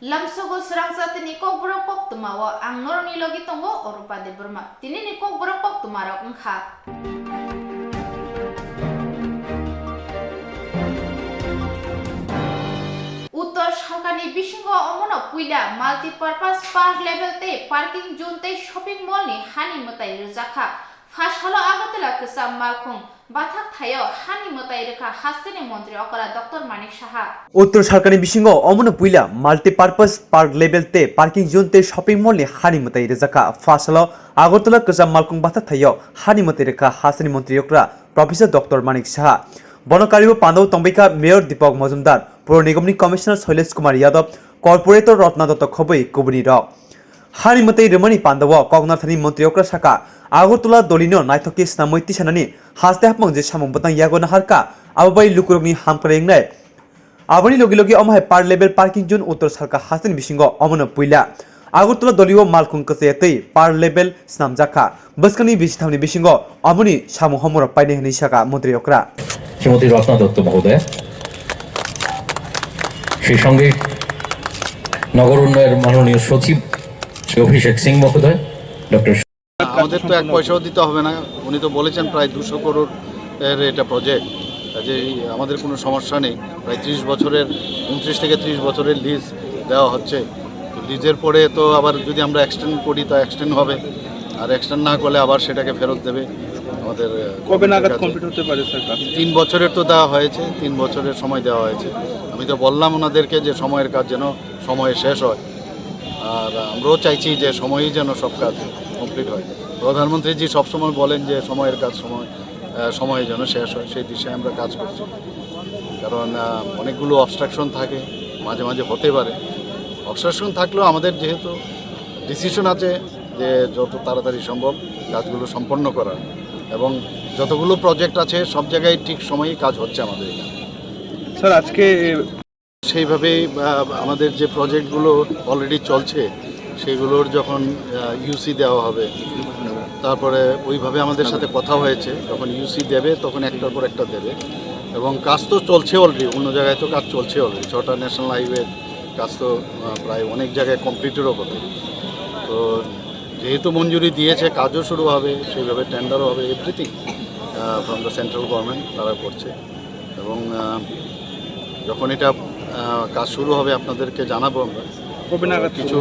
Lamsogo Swrangchati ni Kokborok Koktwma o ang noroni logi tongo Orupa de Burma. Tini ni Kokborok Koktwma rok ngkha. Uttor Sharkani Bishingo Omono Puida Multi-Purpose Park Level Te Parking Zone Te Shopping Mall ni Hani Mutai Rujaka. First halo Agatula Kusam Malkhung Bathak Thayo Hani Mutai Reka Hastini Montri Okara Dr. Manik Saha. উত্তর সরকারি বিশিঙ্গ অমন পুইলা multipurpose park level তে parking zone তে shopping mall নি হানি মতাই রেজাকা ফাসলো আগরতলা কজাম মালকুং বাথা থাইও হানি মতাই রেখা হাসনি মন্ত্রী অকরা প্রফেসর ডক্টর মানিক সাহা বনকারিও পান্ডব তম্বিকা মেয়র দীপক মজুমদার পৌর নিগমনি কমিশনার শৈলেশ কুমার যাদব কর্পোরেটর রত্না দত্ত খবই কুবনি রক হানি মতাই রেমনি পান্ডব কগনাথানি মন্ত্রী অকরা শাখা আগরতলা দলিনো নাইথকি স্নামৈতি সানানি হাসতে হাপমং যে সামং বতাং ইয়াগো নাহারকা আবাবাই লুকুরগনি হামকরেংনাই আবনি লগে লগে অমায় পার লেভেল পার্কিং জোন উত্তর সরকার হাসিন বিশিঙ্গ অমন পুইলা আগরতলা দলীয় মালকুং কসেতেই পার লেভেল স্নামজাখা বসকানি বিশিথামনি বিশিঙ্গ অমনি সামু হমর পাইনে হনি শাখা মন্ত্রী অকরা শ্রীমতী রত্না দত্ত মহোদয় সেই সঙ্গে নগর উন্নয়ন মাননীয় সচিব শ্রী অভিষেক সিং মহোদয় ডক্টর আমাদের তো এক পয়সাও দিতে হবে না উনি তো বলেছেন প্রায় 200 করোড় এর এটা প্রজেক্ট যে আমাদের কোনো সমস্যা নেই প্রায় 30 বছরের 29 থেকে 30 বছরের লিজ দেওয়া হচ্ছে তো লিজের পরে তো আবার যদি আমরা এক্সটেন্ড করি তো এক্সটেন্ড হবে আর এক্সটেন্ড না করলে আবার সেটাকে ফেরত দেবে আমাদের কবে নাগাদ কমপ্লিট হতে পারে স্যার 3 বছরের তো দেওয়া হয়েছে 3 বছরের সময় দেওয়া হয়েছে আমি তো বললাম ওনাদেরকে যে সময়ের কাজ যেন সময়ে শেষ হয় আর আমরাও চাইছি যে সময়ই যেন সব কাজ কমপ্লিট হয় প্রধানমন্ত্রীজি সবসময় বলেন যে সময়ের কাজ সময়ে যেন শেষ হয় সেই দিশায় আমরা কাজ করছি কারণ অনেকগুলো অবস্ট্রাকশন থাকে মাঝে মাঝে হতে পারে অবস্ট্রাকশন থাকলেও আমাদের যেহেতু ডিসিশন আছে যে যত তাড়াতাড়ি সম্ভব কাজগুলো সম্পন্ন করা এবং যতগুলো প্রজেক্ট আছে সব জায়গায় ঠিক সময়ে কাজ হচ্ছে আমাদের এখানে স্যার আজকে সেইভাবেই আমাদের যে প্রজেক্টগুলো অলরেডি চলছে সেগুলোর যখন ইউসি দেওয়া হবে তারপরে ওইভাবে আমাদের সাথে কথা হয়েছে যখন ইউসি দেবে তখন একটার পর একটা দেবে এবং কাজ তো চলছে অলরেডি অন্য জায়গায় তো কাজ চলছে অলরেডি 6টা ন্যাশনাল হাইওয়ে কাজ তো প্রায় অনেক জায়গায় কমপ্লিটেরও কথা তো যেহেতু মঞ্জুরি দিয়েছে কাজও শুরু হবে সেইভাবে টেন্ডারও হবে everything from the central government তারা করছে এবং যখন এটা কাজ শুরু হবে আপনাদেরকে জানাবো আমরা কবে নাগাদ কিছু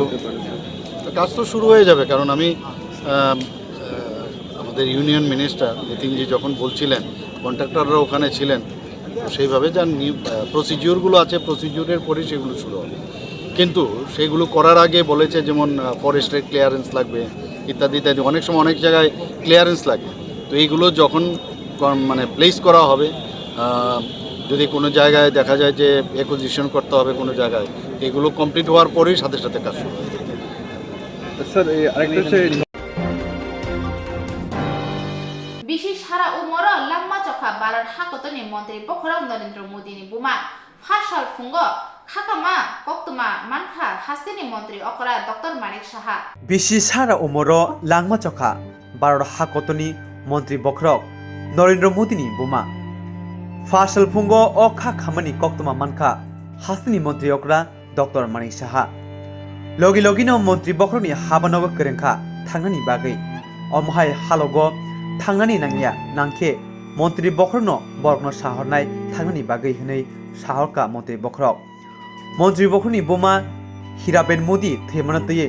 কাজ তো শুরু হয়ে যাবে কারণ আমি আমাদের ইউনিয়ন মিনিস্টার নিতিনজি যখন বলছিলেন কন্ট্রাক্টররা ওখানে ছিলেন তো সেইভাবে যা প্রসিডিওরগুলো আছে প্রসিডিওরের পরে সেগুলো শুরু হবে কিন্তু সেগুলো করার আগে বলেছে যেমন ফরেস্টের ক্লিয়ারেন্স লাগবে ইত্যাদি ইত্যাদি অনেক সময় অনেক জায়গায় ক্লিয়ারেন্স লাগে তো এইগুলো যখন মানে প্লেস করা হবে যদি কোনো জায়গায় দেখা যায় যে অ্যাকুইজিশন করতে হবে কোনো জায়গায় এগুলো কমপ্লিট হওয়ার পরেই সাথে সাথে কাজ শুরু হবে স্যার আরেকটা হচ্ছে বিশেষ হারা উমর লাম্মা চখা বারার হাকতনি মন্ত্রী বখরম নরেন্দ্র মোদী ni buma ফাশাল ফুঙ্গ খাকামা কোক্তমা মানখা হাস্তিনি মন্ত্রী অকরা ডক্টর মানিক সাহা বিশি সারা উমর লাংমা চখা বারর হাকতনি মন্ত্রী বখরক নরেন্দ্র মোদীনি বুমা ফাশাল ফুঙ্গ অ খা খামানি কোক্তমা মানখা হাস্তিনি মন্ত্রী অকরা ডক্টর মানিক সাহা লগি লগিনো মন্ত্রী বখরনি হাবানগ কেরেংখা থাंगनानि बागै अमहाय हालगो थांनानै नांगिया नांखे मन्त्रि बखरनो बरगनो साहरनाय थांनानै बागै हनै साहरका मन्त्रि बखरक मन्त्रि बखरनि बोमा हिराबेन मोदी थेमनातये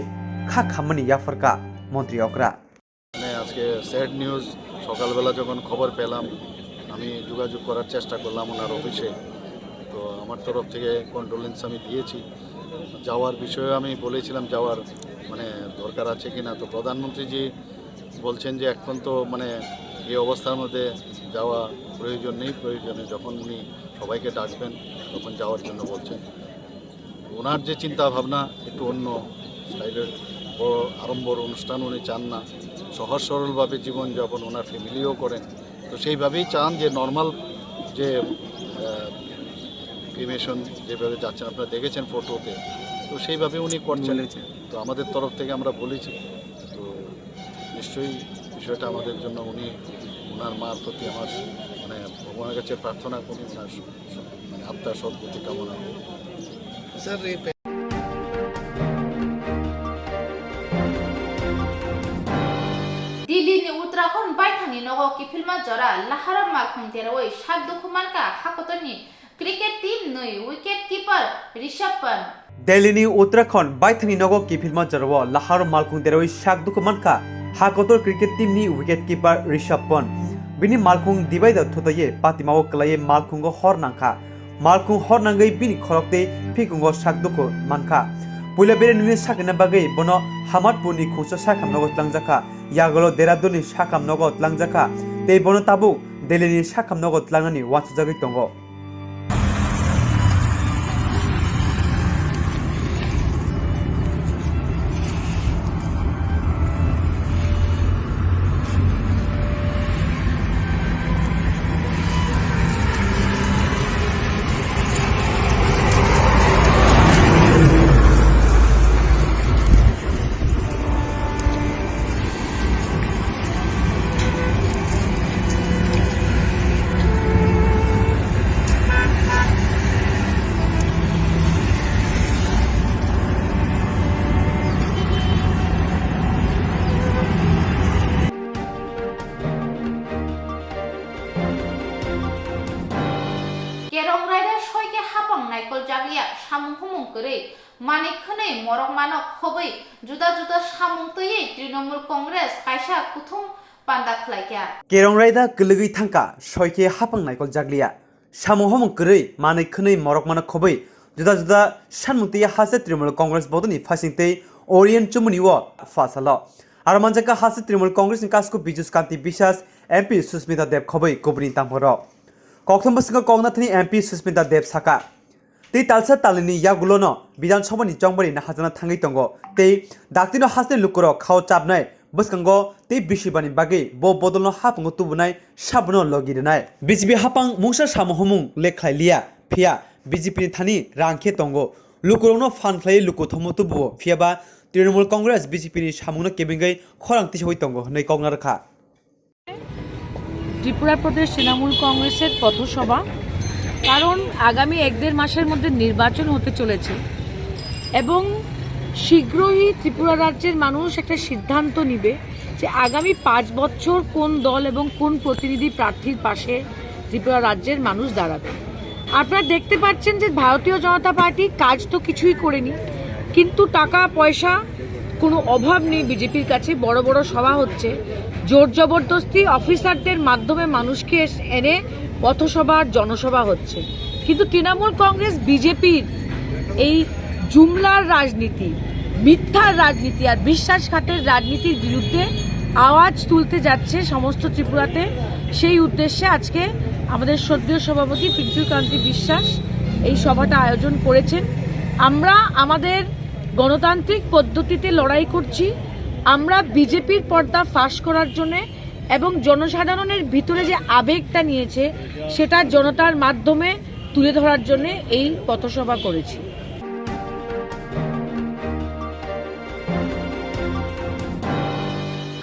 खा खामानि याफरका मन्त्रि अकरा মানে আজকে স্যাড নিউজ সকালবেলা যখন খবর পেলাম আমি যোগাযোগ করার চেষ্টা করলাম ওনার অফিসে তো আমার তরফ থেকে কন্ডোলেন্স আমি দিয়েছি যাওয়ার বিষয়ে আমি বলেছিলাম যাওয়ার মানে দরকার আছে কিনা তো প্রধানমন্ত্রীজি বলছেন যে এখন তো মানে এই অবস্থার মধ্যে যাওয়া প্রয়োজন নেই প্রয়োজনে যখন উনি সবাইকে ডাকবেন তখন যাওয়ার জন্য বলছেন ওনার যে চিন্তা ভাবনা একটু অন্য স্টাইলের বড় আড়ম্বর অনুষ্ঠান উনি চান না সহজ সরলভাবে জীবনযাপন ওনার ফ্যামিলিও করেন তো সেইভাবেই চান যে নর্মাল যে ক্রিমেশন যেভাবে যাচ্ছেন আপনারা দেখেছেন ফটোতে তো সেইভাবে উনি করছেন তো আমাদের তরফ থেকে আমরা বলেছি তো নিশ্চয়ই বিষয়টা আমাদের জন্য উনি ওনার মার প্রতি আমার মানে ভগবানের কাছে প্রার্থনা করি ওনার মানে আত্মার সদ্গতি কামনা করি sir Uttarakhand baithani nogo kifilma jora lahara malkhung teroi sak dokumanka hakotoni cricket team nui wicket keeper Rishabh Pant दिल्लीनि उत्तराखंड बायथानि नगो किफिलमा जरव लाहार मालकुं देरoi शाक दुखमानका हाकोतर क्रिकेट टीमनि विकेट कीपर ऋषभ पंत बिनि मालकुं दिबायदा थोतये पातिमाव कलाये मालकुंगो हरनांखा मालकुं हरनांगै बिनि खरकते फिकुंगो शाक दुखु मानखा पुइला बेरेनि साकना बागै बनो हामादपुरनि खुंसा साखाम नगो tlangjaka यागलो देरादुननि साखाम नगो tlangjaka ते बनो ताबु दिल्लीनि साखाम नगो tlangani वाचजागै दंगो naikol jaglia samung humung kere manik khane morok manok khobei juda juda samung tei Trinamool Congress kaisa kuthum panda khlaikya केरंरायदा गलगै थांका सयके हापां नायकल जागलिया सामु हमं गरै मानै खनै मरक माना खबै जुदा जुदा सानमुति हासे तृणमूल कांग्रेस बदनि फासिंते ओरियन चुमुनि व फासाल आरो मानजाका हासे तृणमूल कांग्रेस नि कासको बिजुस कांति बिसास एमपी सुस्मिता देव खबै कोबरिन तामहर कोक्तमा सिंह कोंगनाथनि एमपी सुस्मिता देव साका ते तालसा तालनि यागुलोनो विधानसभानि चंबरि नाहाजना थांगै तंगो ते दाक्तिनो हासे लुकुरो खाव चापनाय बसकंगो ते बिसिबानि बागै बो बदलनो हापंगो तुबुनाय साबनो लगिरनाय बिजिबि हापां मुंसा सामहमुं लेखायलिया फिया बिजेपि थानि रांखे तंगो लुकुरोनो फानख्लाय लुकु थमु तुबु फियाबा तृणमूल कांग्रेस बिजेपि नि सामुंनो केबिंगै खरांति सय तंगो नै कगना रखा ত্রিপুরা প্রদেশ তৃণমূল কংগ্রেসের পথসভা কারণ আগামী 1-1.5 মাসের মধ্যে নির্বাচন হতে চলেছে এবং শীঘ্রই ত্রিপুরা রাজ্যের মানুষ একটা সিদ্ধান্ত নেবে যে আগামী 5 বছর কোন দল এবং কোন প্রতিনিধি প্রার্থীর পাশে ত্রিপুরা রাজ্যের মানুষ দাঁড়াবে। আপনারা দেখতে পাচ্ছেন যে ভারতীয় জনতা পার্টি কাজ তো কিছুই করেনি, কিন্তু টাকা পয়সা কোনো অভাব নেই বিজেপির কাছে। বড় বড় সভা হচ্ছে, জোর জবরদস্তি অফিসারদের মাধ্যমে মানুষকে এনে পথসভা জনসভা হচ্ছে, কিন্তু তৃণমূল কংগ্রেস বিজেপির এই জুমলার রাজনীতি, মিথ্যার রাজনীতি আর বিশ্বাসঘাতের রাজনীতির বিরুদ্ধে আওয়াজ তুলতে যাচ্ছে সমস্ত ত্রিপুরাতে। সেই উদ্দেশ্যে আজকে আমাদের শ্রদ্ধেয় সভাপতি পিন্টুকান্তি বিশ্বাস এই সভাটা আয়োজন করেছেন। আমরা আমাদের গণতান্ত্রিক পদ্ধতিতে লড়াই করছি, আমরা বিজেপির পর্দা ফাঁস করার জন্য এবং জনসাধারণের ভিতরে যে আবেগটা নিয়েছে সেটা জনতার মাধ্যমে তুলে ধরার জন্য এই পথসভা করেছি।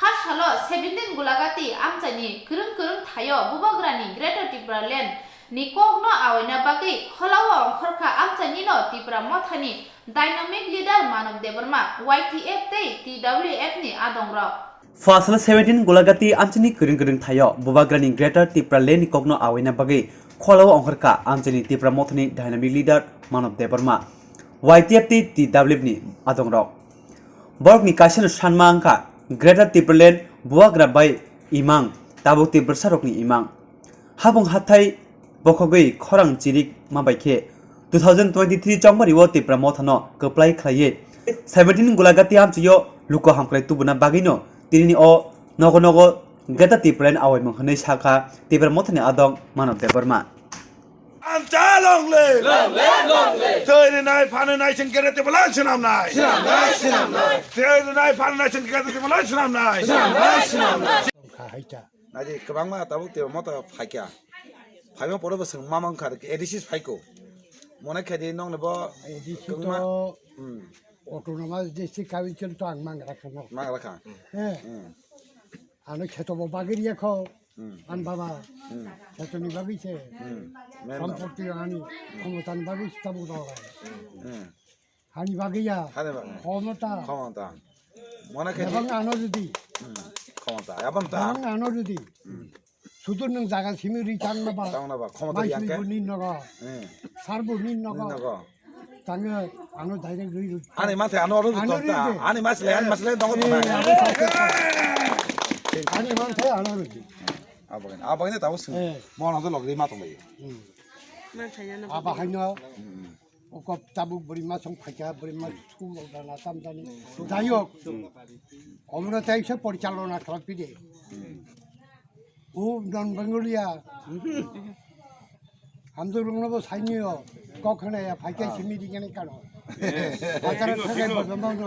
হাসহালো 17 গুলাগাতি আমচানি করং করং থায়ো বুবাগ্রানি greater Tripura land ni kokno awina bagi kholawa ongkhorkha amchani no Tripura mothani dynamic leader Manav Debarma YTF tei TWF ni adongrok फासल 17 गुलागाती आमचनि करिं करिं थायो बुबाग्रानि ग्रेटर त्रिपुरा लेनि कोगनो आवैना बागै खलाव अंखरका आमचनि त्रिपुरा मोथनि डायनामिक लीडर मानव देबर्मा YTF ति TWF नि आदंग्रक बरकनि कासन सानमा अंका ग्रेटर त्रिपुरा लेन बुबाग्रा बाय इमां ताबु त्रिपुरा सरकनि इमां हाबं हाथाय बखगै खरां चिरिक माबायखे 2023 चंबरि व त्रिपुरा मोथनो कप्लाय खलाये 17 गुलागाती आमचियो लुको हामख्लाय तुबुना बागैनो तिनि ओ नगो नगो गेटा तिप्रेन आवै मंखनै साखा तिब्र मथनि आदं मानव देबर्मा आमचा लंगले थैनि नाय फानो नाय जों गेरेते बलाय सिनाम नाय थैनि नाय फानो नाय जों गेरेते बलाय सिनाम नाय खाहायता नादि गोबां मा ताबु ते मत फाइका फाइमा पड़बो जों मा मांखा एडिसिस फाइको मने खेदि नंगनबो एडिसिस autonomous district council to ang mangrakha मांगराखा ano khetobo bagiriya kho an baba khetoni bagise sampoti ani khomotan bagis tabu doga hani bagiya khomota मने खेदि ebang ano jodi ক্ষমতা এবং তা 당 안오르디 수도능 자가 시미리 장나봐 당나봐 ক্ষমতা 마이스리 양게 본인너가 응 살보 닌너가 나가 당에 안오 다이는 루이 아니 마테 안 오르도 안 떴다 오르지. 아니 마슬레 너가 또 아니 많대 안오르디 아버네 다 웃음 예. 뭐 하나도 럭리 마동래 아바 하이너 오거 자부 버리마 성 파자 버리마 수고다나 땀다니 다이옥 어머나 다이셔 버리 잘로나 트럭비디 오넌 뱅글리야 암도롱노보 사이니요 거크네야 밝게 시미리게니까노 아까는 타게 버면노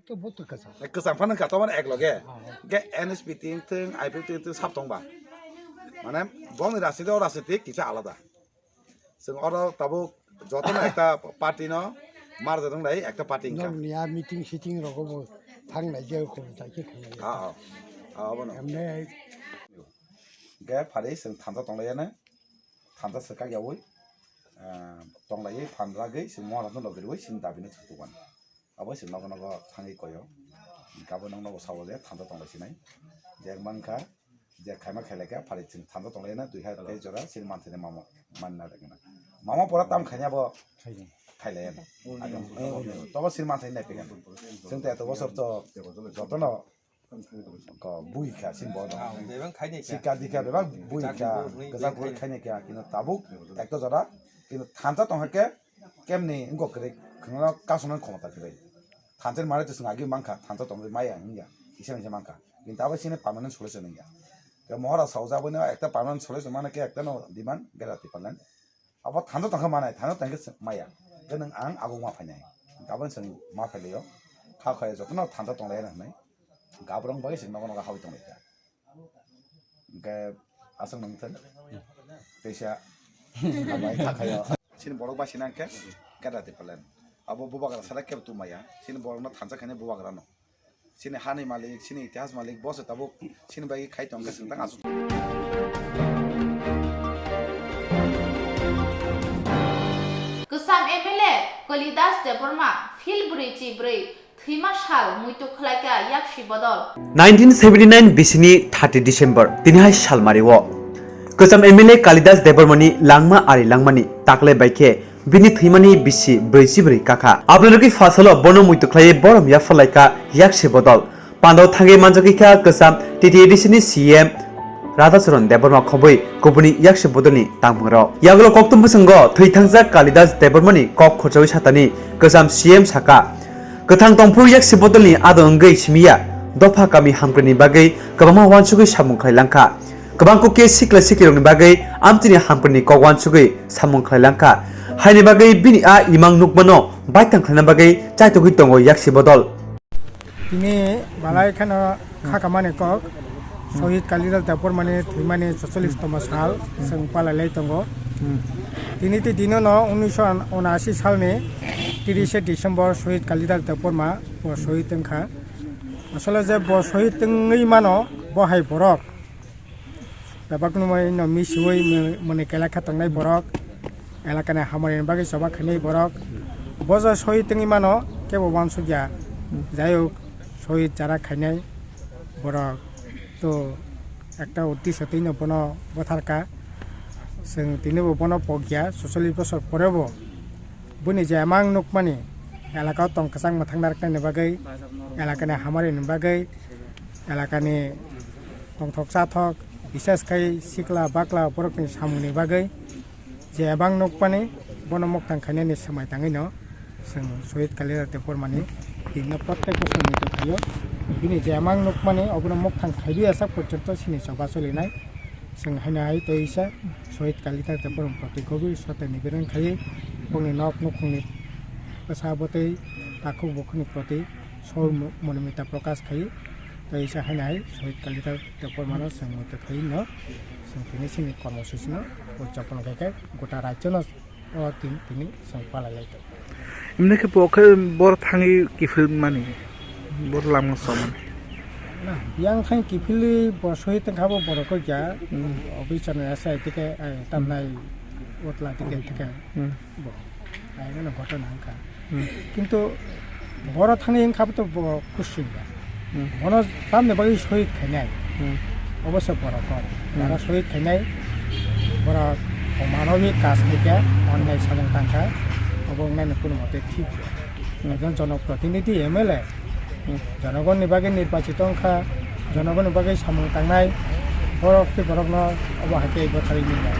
또 못도 가서 그 상판은 갔다 오면 액럭에 게 NSP 띵 IP 띵 삽동바 মানে বং রাশিতে ও রাশিতে কিছু আলাদা जों অর তাবো যতন একটা পার্টি ন মার যতন লাই একটা পার্টি ইনকাম 너야 미팅 시팅 রকম 당내 제 고자게 খানে বনো এমনে গে ফারে जों থানতা তংলায়ানে থানতা সকা ইয়াওই তংলাই ফানরাগै जों মহারাত লগেরই सिन दाबिनो थुगोन আবো जों নগ নগ थाङै কয় গাবो नग नग सावले থানতা তংলাইसिनाय जेगमानखा जे खायमा खायलायका फारिथिं थांदा तंलायना 2000 जरा सिन मानथेने मामा मानना दगना मामा परा ताम खायनाबो खायलायना तब सिन मानथेने नायपेगन जों त एत बसर त जतन क बुइखा सिन बद सिका दिखा बेबा बुइखा गजा बुइ खायने क्या किन ताबुक एक त जरा किन थांता तंहाके केमनि इंगो करे खंगा कासुनन खमता करे थांचेन मारे त संगागि मांखा थांता तंले माया हिया इसे मांखा किन ताबो सिने पार्मानेंट सल्यूशन हिया মহারাজ সাউজাবনে একটা পার্মানেন্ট সলিউশন মানে কে একটা ডিমান্ড গেরাতি পারলেন আবার থানো টাকা মানায় থানো টাকা মায়া গনং আং আগু मा फायनाय गाबोन जों मा फायलायो खाखाय जतन थांदा तंलाय होननाय गाब्रं बागै जों नग नग हाबि तंलाय गे आसं नंथन दैसा माबाय खाखाय सिन बरक बासिनांके गेराति पारलेन आबो बुबाग्रा सारा केब तुमाया सिन बरकना थांजा खायने बुबाग्रा न sini hani malik sini iतिहास malik bos tabuk sini bagi kai tong kesentang asu Kusam MLA Kolidas Deborma Filbri Chibri Thima Shal Muito Khlaika Yakshi Bodol 1979 बिसिनि 30 डिसेम्बर तिनिहाय सालमारिओ गोजाम एमएलए कालिदास देबरमनि लांमा आरि लांमानि ताकले बाइके बिनि थैमानि बिसि 44 काका आपनालुकि फासलो बनो मुइतुख्लाय बरम याफलायका याकसे बदल पान्दाव थांगे मानजगिका गोजाम टिटि एडिसिनि सीएम राधाचरण देबरमा खबै गुबुनि याकसे बदलनि तांमरो यागलो कक्तुम संग थैथांजा कालिदास देबरमनि कक खचoi सातानि गोजाम सीएम साका गोथां तंफुर याकसे बदलनि आदंगै सिमिया दफा गामि हामग्रनि बागै गोबां वानसुगै सामुंख्लायलांखा गोबां कुके सिक्ला सिकिरनि बागै आमतिनि हामग्रनि कगवानसुगै सामुंख्लायलांखा हायनि बागै बिनि आ इमां नुकमानो बाइतां खाना बागै चाइतोगै दंगो याकसे बदल तिनी बालाय खाना खाकामाने कक शहीद कालिदास देबरमाने थैमाने 46 तम साल जों पालायलाय दंगो तिनी ति दिनो न 1979 सालनि 30 डिसेम्बर शहीद कालिदास देबरमा ब शहीद तंखा আসলে যে ব শহীদ তংই মানো বহাই বরক बेबाकनो न मिसुई मने केलाखा तंगनाय बरक एलाकाने हामरेन बागै सभा खनै बरक बजा शहीद तंगि मानो केबो वानसुगिया जायो शहीद जारा खायनाय बरक तो একটা উদ্দেশ্য তিন বন বথারকা जों তিনবো বন পগিয়া 46 বছর পরেবো বুনি যে আমাং নুকমানি এলাকাও তংকাসাং মাথাंनारकानि बागै एलाकाने हामरेन बागै एलाकानि तंथक साथक विशेषकै सिक्ला बाक्ला बरकनि सामुनि बागै जे बां नकपानि बनमक्तां खायनायनि समाय थाङैनो जों शहीद कालिदास देबरमानि दिनो प्रत्येक बोसोर मिटिं थायो बिनि जे बां नकमानि अबनो मक्तां खायबि आसा पर्यन्त सिनि सभा सोलिनाय जों हायनाय तैसा शहीद कालिदास देबरम प्रति गभीर श्रद्धा निवेदन खायो बुंनि नक नखुंनि साबतै ताखौ बखनि प्रति सौर मनोमिता प्रकाश खायो तैसा हायनाय शहीद कालिदास देबरमानो जों मते खायो जों तिनि सिनि कर्मसूचिनो उदযাপन खायखाय गोटा राज्यनो तिनि जों पालायलायदों एमनेखे बखे बर थाङि किफिल माने बर लामा सम ना yang खाय किफिलि शहीद तंखाबो बरको क्या अबिचन एसा तिके तामनाय ओतला तिके तिके बो आयनो घटना हांखा किन्तु बर थाङि हांखाबो तो खुसिंगा बन तामने बागै शहीद खायनाय অবশ্য বরক যারা শহীদ থাইনাই বরক মানবিক কাজ থেকে অন্যায় সামন টাকা এবং নাইনে কোনো মতে ঠিক একজন জনপ্রতিনিধি MLA জনগণের বাকে নির্বাচিত অংখা জনগণের বাকে সামন টাঙ্গাই বরককে বরক ন অবহাকে বছারি নিয়ে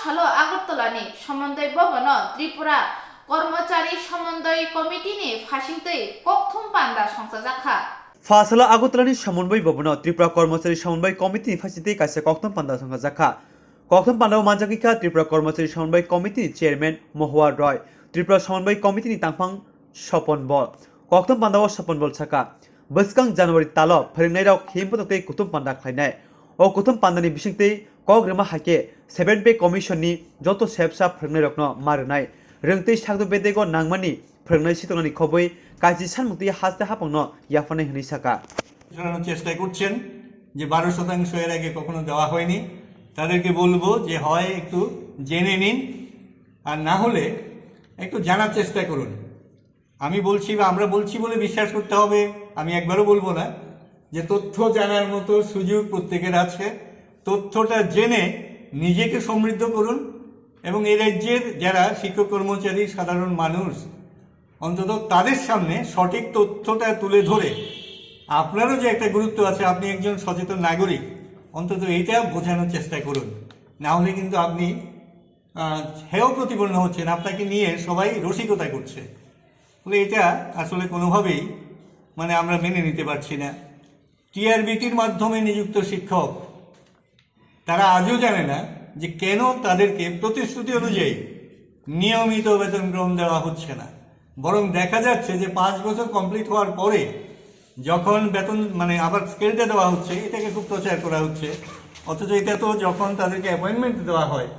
हलो আগরতলানি সমন্বয় ভবন ত্রিপুরা কর্মচারী সমন্বয় কমিটিনি ফাঁসিতে ককথুম পান্ডা সংসা জাখা ফাসলা আগরতলানি সমন্বয় ভবন ত্রিপুরা কর্মচারী সমন্বয় কমিটি ফাঁসিতে কাছে ককথুম পান্ডা সংসা জাখা ককথুম পান্ডা মানজাকিকা ত্রিপুরা কর্মচারী সমন্বয় কমিটি চেয়ারম্যান মহুয়া রয় ত্রিপুরা সমন্বয় কমিটিনি তাংফাং স্বপন বল ককথুম পান্ডা স্বপন বল সাকা বসকাং জানুয়ারি তাল ফেরেंनाय राव हेमपतते कुतुम पान्डा खायनाय ओ कुतुम पान्डानि बिसिंते कग्रमा हाके 7 पे कमिशननि जतो सेबसा फोरोंनाय रखनो मारनाय रोंतै सागदो बेदेगो नांमानि फोरोंनाय सितनानि खबै काजि सानमुक्ति हासते हापंनो याफानाय हनि साका জানানোর চেষ্টা করছেন যে 12% এর আগে কখনো দেওয়া হয়নি তাদেরকে বলবো যে হয় একটু জেনে নিন আর না হলে একটু জানার চেষ্টা করুন আমি বলছি বা আমরা বলছি বলে বিশ্বাস করতে হবে আমি একবারও বলবো না যে তথ্য জানার মতো সুযোগ প্রত্যেকের আছে তথ্যটা জেনে নিজেকে সমৃদ্ধ করুন এবং এই রাজ্যের যারা শিক্ষক কর্মচারী সাধারণ মানুষ অন্তত তাদের সামনে সঠিক তথ্যটা তুলে ধরে আপনারও যে একটা গুরুত্ব আছে আপনি একজন সচেতন নাগরিক অন্তত এইটা বোঝানোর চেষ্টা করুন না হলে কিন্তু আপনি হেয় প্রতিপন্ন হচ্ছেন আপনাকে নিয়ে সবাই রসিকতা করছে ফলে এটা আসলে কোনোভাবেই মানে আমরা মেনে নিতে পারছি না টিআরবিটির মাধ্যমে নিযুক্ত শিক্ষক তারা আজও জানে না যে কেন তাদেরকে প্রতিশ্রুতি অনুযায়ী নিয়মিত বেতনক্রম দেওয়া হচ্ছে না বরং দেখা যাচ্ছে যে 5 বছর কমপ্লিট হওয়ার পরে যখন বেতন মানে আবার স্কেলটা দেওয়া হচ্ছে এটাকে খুব প্রচার করা হচ্ছে অথচ এটা তো যখন তাদেরকে অ্যাপয়েন্টমেন্ট দেওয়া হয়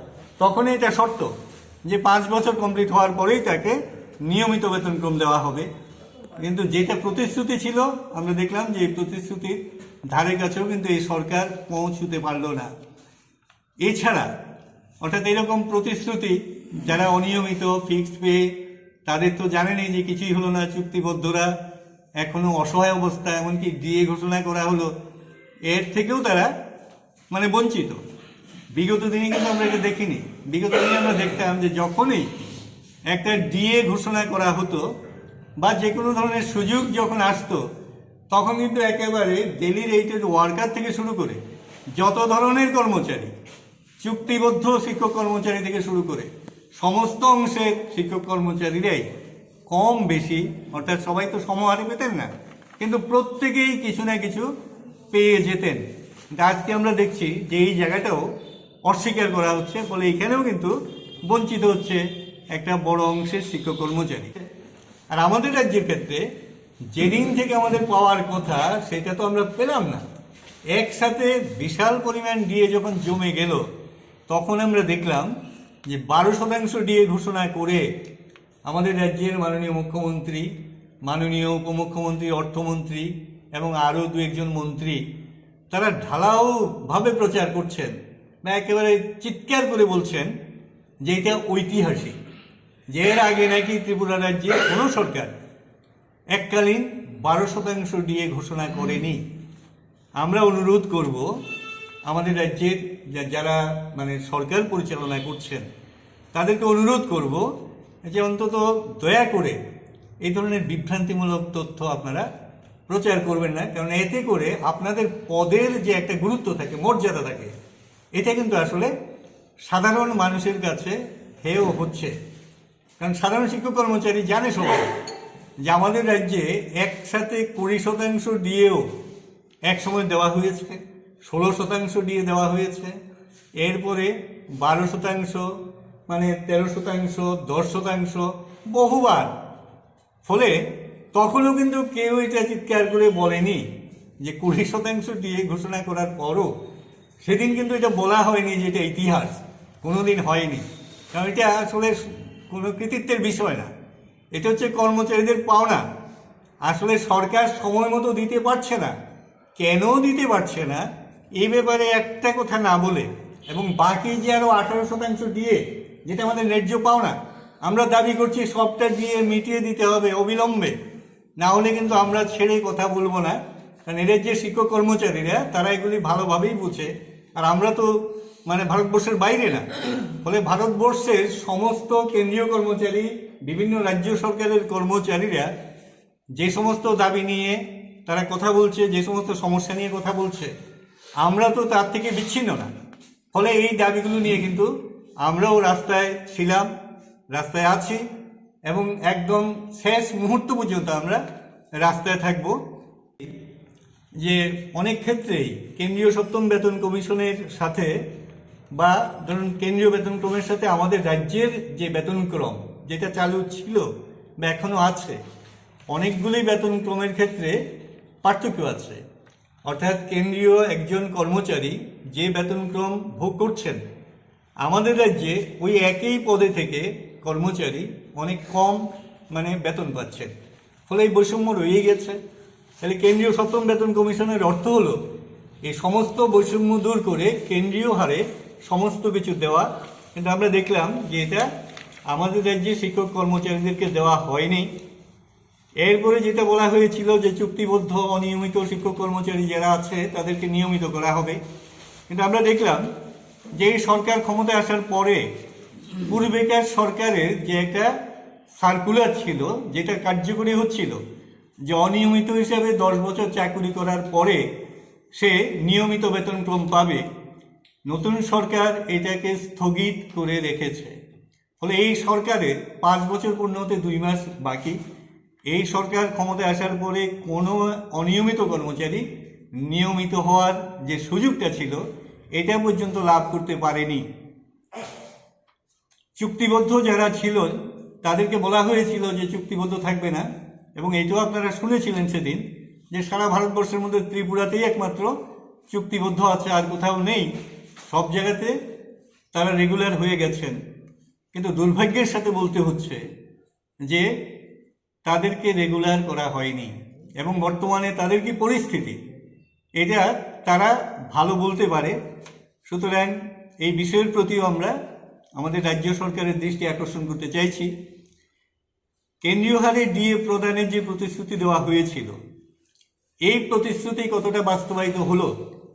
তখনই এটা শর্ত যে 5 বছর কমপ্লিট হওয়ার পরেই তাকে নিয়মিত বেতনক্রম দেওয়া হবে কিন্তু যেটা প্রতিশ্রুতি ছিল আমরা দেখলাম যে এই প্রতিশ্রুতির ধারে কাছেও কিন্তু এই সরকার পৌঁছতে পারল না এছাড়া অর্থাৎ এরকম প্রতিশ্রুতি যারা অনিয়মিত ফিক্সড পে তাদের তো জানেনই যে কিছুই হলো না চুক্তিবদ্ধরা এখনো অসহায় অবস্থা এমনকি ডিএ ঘোষণা করা হলো এর থেকেও তারা মানে বঞ্চিত বিগত দিনে কিন্তু আমরা এটা দেখিনি বিগত দিনে আমরা দেখতাম যে যখনই একটা ডিএ ঘোষণা করা হতো বা যে কোনো ধরনের সুযোগ যখন আসতো তখন কিন্তু একেবারে ডেলি রেটেড ওয়ার্কার থেকে শুরু করে যত ধরনের কর্মচারী চুক্তিবদ্ধ শিক্ষক কর্মচারী থেকে শুরু করে সমস্ত অংশের শিক্ষক কর্মচারীরাই কম বেশি অর্থাৎ সবাই তো সমহারে পেতেন না কিন্তু প্রত্যেকেই কিছু না কিছু পেয়ে যেতেন আজকে আমরা দেখছি যে এই জায়গাটাও অস্বীকার করা হচ্ছে ফলে এখানেও কিন্তু বঞ্চিত হচ্ছে একটা বড় অংশের শিক্ষক কর্মচারী আর আমাদের রাজ্যের ক্ষেত্রে যেদিন থেকে আমাদের পাওয়ার কথা সেটা তো আমরা পেলাম না একসাথে বিশাল পরিমাণ ডিএ যখন জমে গেল তখন আমরা দেখলাম যে 12% ডিএ ঘোষণা করে আমাদের রাজ্যের মাননীয় মুখ্যমন্ত্রী মাননীয় উপমুখ্যমন্ত্রী অর্থমন্ত্রী এবং আরও 2-1 মন্ত্রী তারা ঢালাওভাবে প্রচার করছেন বা একেবারে চিৎকার করে বলছেন যে এটা ঐতিহাসিক যে এর আগে নাকি ত্রিপুরা রাজ্যে কোনো সরকার এককালীন 12% ডিএ ঘোষণা করেনি আমরা অনুরোধ করব আমাদের রাজ্যের যারা মানে সরকার পরিচালনা করছেন তাদেরকে অনুরোধ করব যে অন্তত দয়া করে এই ধরনের বিভ্রান্তিমূলক তথ্য আপনারা প্রচার করবেন না কারণ এতে করে আপনাদের পদের যে একটা গুরুত্ব থাকে মর্যাদা থাকে এটা কিন্তু আসলে সাধারণ মানুষের কাছে হেয় হচ্ছে কারণ সাধারণ শিক্ষক কর্মচারী জানে সবাই যে আমাদের রাজ্যে একসাথে 20% ডিএও এক সময় দেওয়া হয়েছে 16% ডিএ দেওয়া হয়েছে এরপরে 12% মানে 13%, 10% বহুবার ফলে তখনও কিন্তু কেউ এটা চিৎকার করে বলেনি যে 20% ডিএ ঘোষণা করার পরও সেদিন কিন্তু এটা বলা হয়নি যে এটা ইতিহাস কোনোদিন হয়নি কারণ এটা আসলে কোনো কৃতিত্বের বিষয় না এটা হচ্ছে কর্মচারীদের পাওনা আসলে সরকার সময় মতো দিতে পারছে না কেন দিতে পারছে না এই ব্যাপারে একটা কথা না বলে এবং বাকি যে আরও 18% দিয়ে যেটা আমাদের ন্যায্য পাওনা আমরা দাবি করছি সবটা দিয়ে মিটিয়ে দিতে হবে অবিলম্বে, না হলে কিন্তু আমরা ছেড়ে কথা বলবো না। কারণ এদের যে শিক্ষক কর্মচারীরা তারা এগুলি ভালোভাবেই বুঝে, আর আমরা তো মানে ভারতবর্ষের বাইরে না, ফলে ভারতবর্ষের সমস্ত কেন্দ্রীয় কর্মচারী, বিভিন্ন রাজ্য সরকারের কর্মচারীরা যে সমস্ত দাবি নিয়ে তারা কথা বলছে, যে সমস্ত সমস্যা নিয়ে কথা বলছে, আমরা তো তার থেকে বিচ্ছিন্ন না। ফলে এই দাবিগুলো নিয়ে কিন্তু আমরাও রাস্তায় ছিলাম, রাস্তায় আছি এবং একদম শেষ মুহূর্ত পর্যন্ত আমরা রাস্তায় থাকব। যে অনেক ক্ষেত্রেই কেন্দ্রীয় সপ্তম বেতন কমিশনের সাথে বা ধরুন কেন্দ্রীয় বেতন ক্রমের সাথে আমাদের রাজ্যের যে বেতনক্রম যেটা চালু ছিল বা এখনও আছে, অনেকগুলি বেতন ক্রমের ক্ষেত্রে পার্থক্য আছে। অর্থাৎ কেন্দ্রীয় একজন কর্মচারী যে বেতনক্রম ভোগ করছেন, আমাদের রাজ্যে ওই একই পদে থেকে কর্মচারী অনেক কম মানে বেতন পাচ্ছেন। ফলে এই বৈষম্য রয়ে গেছে। তাহলে কেন্দ্রীয় সপ্তম বেতন কমিশনের অর্থ হলো এই সমস্ত বৈষম্য দূর করে কেন্দ্রীয় হারে সমস্ত কিছু দেওয়া, কিন্তু আমরা দেখলাম যে এটা আমাদের রাজ্যে শিক্ষক কর্মচারীদেরকে দেওয়া হয়নি। এরপরে যেটা বলা হয়েছিল যে চুক্তিবদ্ধ অনিয়মিত শিক্ষক কর্মচারী যারা আছে তাদেরকে নিয়মিত করা হবে, কিন্তু আমরা দেখলাম যে এই সরকার ক্ষমতায় আসার পরে পূর্বেকার সরকারের যে একটা সার্কুলার ছিল যেটা কার্যকরী হচ্ছিল, যে অনিয়মিত হিসাবে 10 বছর চাকরি করার পরে সে নিয়মিত বেতনক্রম পাবে, নতুন সরকার এটাকে স্থগিত করে রেখেছে। ফলে এই সরকারের 5 বছর পূর্ণ হতে 2 মাস বাকি। এই সরকার ক্ষমতায় আসার পরে কোনো অনিয়মিত কর্মচারী নিয়মিত হওয়ার যে সুযোগটা ছিল এটা পর্যন্ত লাভ করতে পারেনি। চুক্তিবদ্ধ যারা ছিল তাদেরকে বলা হয়েছিল যে চুক্তিবদ্ধ থাকবে না, এবং এইটাও আপনারা শুনেছিলেন সেদিন যে সারা ভারতবর্ষের মধ্যে ত্রিপুরাতেই একমাত্র চুক্তিবদ্ধ আছে, আর কোথাও নেই। সব জায়গাতে তারা রেগুলার হয়ে গেছেন, কিন্তু দুর্ভাগ্যের সাথে বলতে হচ্ছে যে তাদেরকে রেগুলার করা হয়নি, এবং বর্তমানে তাদের কি পরিস্থিতি এটা তারা ভালো বলতে পারে। সুতরাং এই বিষয়ের প্রতিও আমরা আমাদের রাজ্য সরকারের দৃষ্টি আকর্ষণ করতে চাইছি। কেন্দ্রীয় হারে ডিএ প্রদানের যে প্রতিশ্রুতি দেওয়া হয়েছিল, এই প্রতিশ্রুতি কতটা বাস্তবায়িত হলো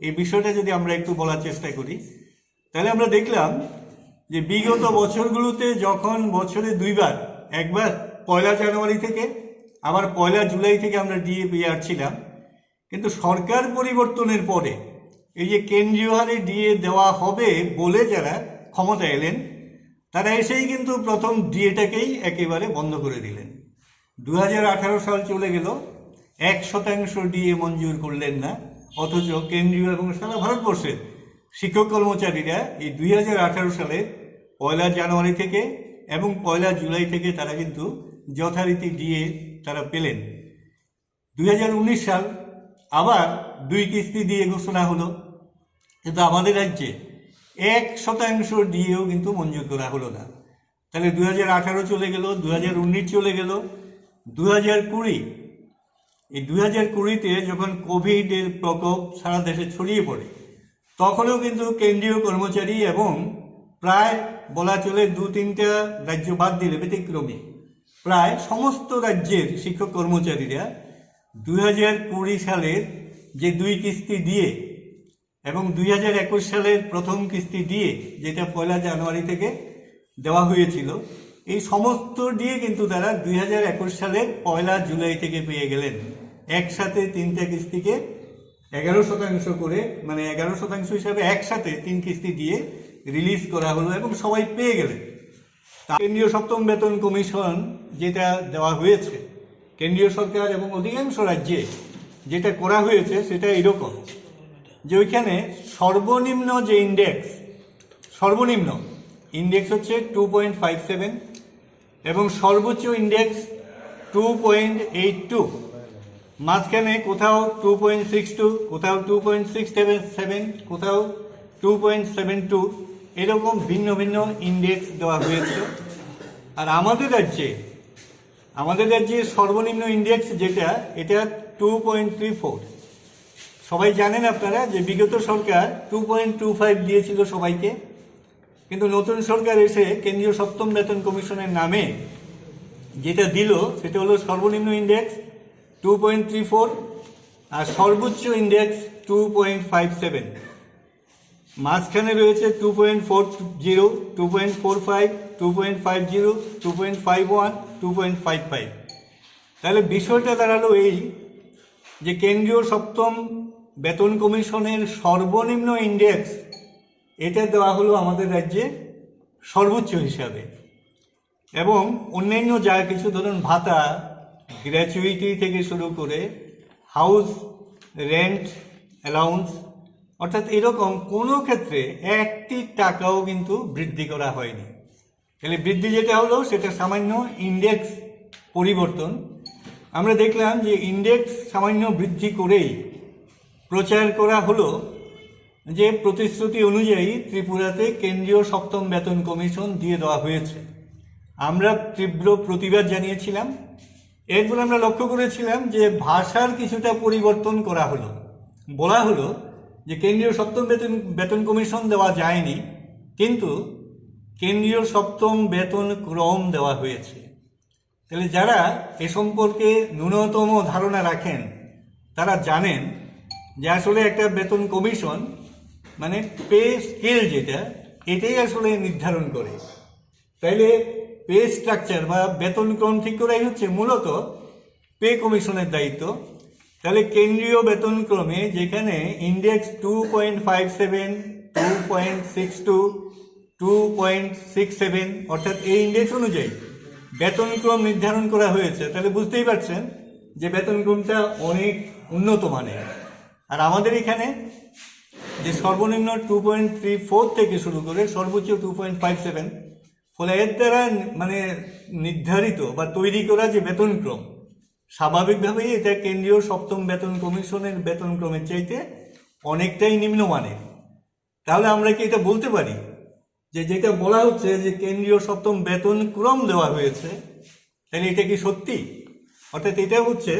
এই বিষয়টা যদি আমরা একটু বলার চেষ্টা করি, তাহলে আমরা দেখলাম যে বিগত বছরগুলোতে যখন বছরে 2 বার, একবার 1 জানুয়ারি থেকে আবার 1 জুলাই থেকে আমরা ডিএ পেয়ে আসছিলাম, কিন্তু সরকার পরিবর্তনের পরে এই যে কেন্দ্রীয় হারে ডিএ দেওয়া হবে বলে যারা ক্ষমতা এলেন তারা এসেই কিন্তু প্রথম ডিএটাকেই একেবারে বন্ধ করে দিলেন। 2018 সাল চলে গেল, 1% ডিএ মঞ্জুর করলেন না, অথচ কেন্দ্রীয় এবং সারা ভারতবর্ষের শিক্ষক কর্মচারীরা এই 2018 সালে 1 জানুয়ারি থেকে এবং 1 জুলাই থেকে তারা কিন্তু যথারীতি ডিএ তারা পেলেন। 2019 সাল আবার 2 কিস্তি দিয়ে ঘোষণা হলো, কিন্তু আমাদের রাজ্যে 1% ডিএও কিন্তু মঞ্জুর করা হলো না। তাহলে 2018 চলে গেল, 2019 চলে গেল, 2020, এই 2020-তে যখন কোভিডের প্রকোপ সারা দেশে ছড়িয়ে পড়ে তখনও কিন্তু কেন্দ্রীয় কর্মচারী এবং প্রায় বলা চলে 2-3টা রাজ্য বাদ দিলে ব্যতিক্রমী প্রায় সমস্ত রাজ্যের শিক্ষক কর্মচারীরা 2020 সালের যে 2 কিস্তি দিয়ে এবং 2021 সালের প্রথম কিস্তি দিয়ে যেটা 1 জানুয়ারি থেকে দেওয়া হয়েছিল, এই সমস্ত দিয়ে কিন্তু তারা 2021 সালের 1 জুলাই থেকে পেয়ে গেলেন। একসাথে 3টা কিস্তিকে 11% করে, মানে 11% হিসাবে একসাথে 3 কিস্তি দিয়ে রিলিজ করা হলো এবং সবাই পেয়ে গেলেন। কেন্দ্রীয় সপ্তম বেতন কমিশন যেটা দেওয়া হয়েছে কেন্দ্রীয় সরকার এবং অধিকাংশ রাজ্যে যেটা করা হয়েছে সেটা এরকম যে ওইখানে সর্বনিম্ন যে সর্বনিম্ন ইন্ডেক্স হচ্ছে 2.57 এবং সর্বোচ্চ ইন্ডেক্স 2.82, মাঝখানে কোথাও 2.62, কোথাও 2.67, কোথাও 2.72, এরকম ভিন্ন ভিন্ন ইন্ডেক্স দেওয়া হয়েছে। আর আমাদের রাজ্যে সর্বনিম্ন ইন্ডেক্স যেটা এটা 2.34। সবাই জানেন আপনারা যে বিগত সরকার 2.25 দিয়েছিল সবাইকে, কিন্তু নতুন সরকার এসে কেন্দ্রীয় সপ্তম বেতন কমিশনের নামে যেটা দিল সেটা হলো সর্বনিম্ন ইন্ডেক্স 2.34 আর সর্বোচ্চ ইন্ডেক্স 2.57, মাঝখানে রয়েছে 2.40, 2.45, 2.50, 2.51, 2.55। তাহলে বিষয়টা দাঁড়ালো এই যে কেন্দ্রীয় সপ্তম বেতন কমিশনের সর্বনিম্ন ইন্ডেক্স এটা দেওয়া হলো আমাদের রাজ্যে সর্বোচ্চ হিসাবে, এবং অন্যান্য যা কিছু ধরুন ভাতা, গ্র্যাচুইটি থেকে শুরু করে হাউস রেন্ট অ্যালাউন্স, অর্থাৎ এরকম কোনো ক্ষেত্রে একটি টাকাও কিন্তু বৃদ্ধি করা হয়নি। তাহলে বৃদ্ধি যেটা হলো সেটা সামান্য ইন্ডেক্স পরিবর্তন। আমরা দেখলাম যে ইন্ডেক্স সামান্য বৃদ্ধি করেই প্রচার করা হলো যে প্রতিশ্রুতি অনুযায়ী ত্রিপুরাতে কেন্দ্রীয় সপ্তম বেতন কমিশন দিয়ে দেওয়া হয়েছে। আমরা তীব্র প্রতিবাদ জানিয়েছিলাম। এরপর আমরা লক্ষ্য করেছিলাম যে ভাষার কিছুটা পরিবর্তন করা হলো, বলা হলো যে কেন্দ্রীয় সপ্তম বেতন কমিশন দেওয়া যায়নি, কিন্তু কেন্দ্রীয় সপ্তম বেতন ক্রম দেওয়া হয়েছে। তাহলে যারা এ সম্পর্কে ন্যূনতম ধারণা রাখেন তারা জানেন যে আসলে একটা বেতন কমিশন মানে পে স্কেল যেটা এটাই আসলে নির্ধারণ করে। তাইলে পে স্ট্রাকচার বা বেতন ক্রম ঠিক করাই হচ্ছে মূলত পে কমিশনের দায়িত্ব। তাহলে কেন্দ্রীয় বেতন ক্রমে যেখানে ইন্ডেক্স 2.57, 2.62, 2.67 অর্থাৎ এই ইন্ডেক্স অনুযায়ী বেতন ক্রম নির্ধারণ করা হয়েছে, তাহলে বুঝতেই পারছেন যে বেতন ক্রমটা অনেক উন্নত মানের। আর আমাদের এখানে যে সর্বনিম্ন 2.34 থেকে শুরু করে সর্বোচ্চ 2.57, ফলে এর দ্বারা মানে নির্ধারিত বা তৈরি করা যে বেতন ক্রম স্বাভাবিকভাবেই এটা কেন্দ্রীয় সপ্তম বেতন কমিশনের বেতন ক্রমের চাইতে অনেকটাই নিম্নমানের। তাহলে আমরা কি এটা বলতে পারি যে যেটা বলা হচ্ছে যে কেন্দ্রীয় সপ্তম বেতন ক্রম দেওয়া হয়েছে, তাহলে এটা কি সত্যি? অর্থাৎ এটা হচ্ছে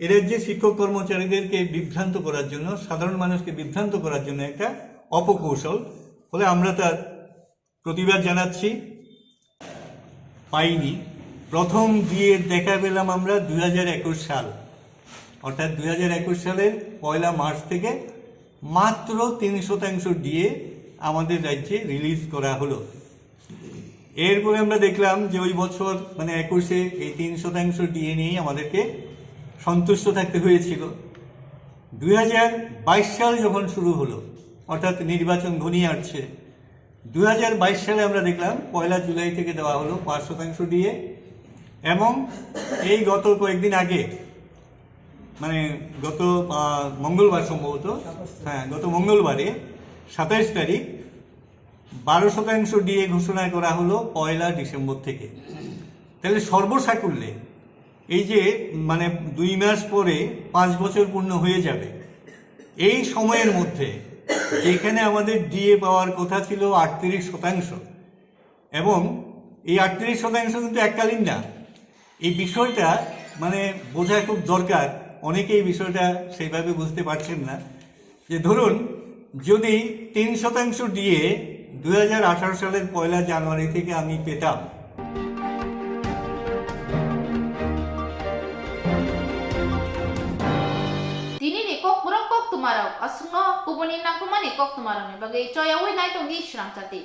এর যে শিক্ষক কর্মচারীদেরকে বিভ্রান্ত করার জন্য, সাধারণ মানুষকে বিভ্রান্ত করার জন্য একটা অপকৌশল। ফলে আমরা তার প্রতিবাদ জানাচ্ছি। পাইনি। প্রথম দিয়ে দেখা পেলাম আমরা 2021 সাল, অর্থাৎ 2021 সালের 1 মার্চ থেকে মাত্র 3% দিয়ে আমাদের রাজ্যে রিলিজ করা হলো। এরপরে আমরা দেখলাম যে ওই বছর মানে 21-এ এই 3% দিয়ে নিয়েই আমাদেরকে সন্তুষ্ট থাকতে হয়েছিল। 2022 সাল যখন শুরু হলো, অর্থাৎ নির্বাচন ঘনিয়ে আসছে, 2022 সালে আমরা দেখলাম 1 জুলাই থেকে দেওয়া হলো 5% দিয়ে, এবং এই গত কয়েকদিন আগে মানে গত মঙ্গলবার সম্ভবত, গত মঙ্গলবারে 27 তারিখ 12% দিয়ে ঘোষণা করা হলো 1 ডিসেম্বর থেকে। তাহলে সর্বসাকুল্যে এই যে মানে 2 মাস পরে 5 বছর পূর্ণ হয়ে যাবে, এই সময়ের মধ্যে যেখানে আমাদের ডিএ পাওয়ার কথা ছিল 38%, এবং এই 38% কিন্তু এককালীন না। এই বিষয়টা মানে বোঝা খুব দরকার। অনেকেই বিষয়টা সেইভাবে বুঝতে পারছেন না যে ধরুন যদি 3% ডিএ 2018 সালের 1 জানুয়ারি থেকে আমি পেতাম, Dinini Kokborok Koktwma asungno kubuni nangkumani Koktwma ni bagai choyawi nai tongi Swrangchati.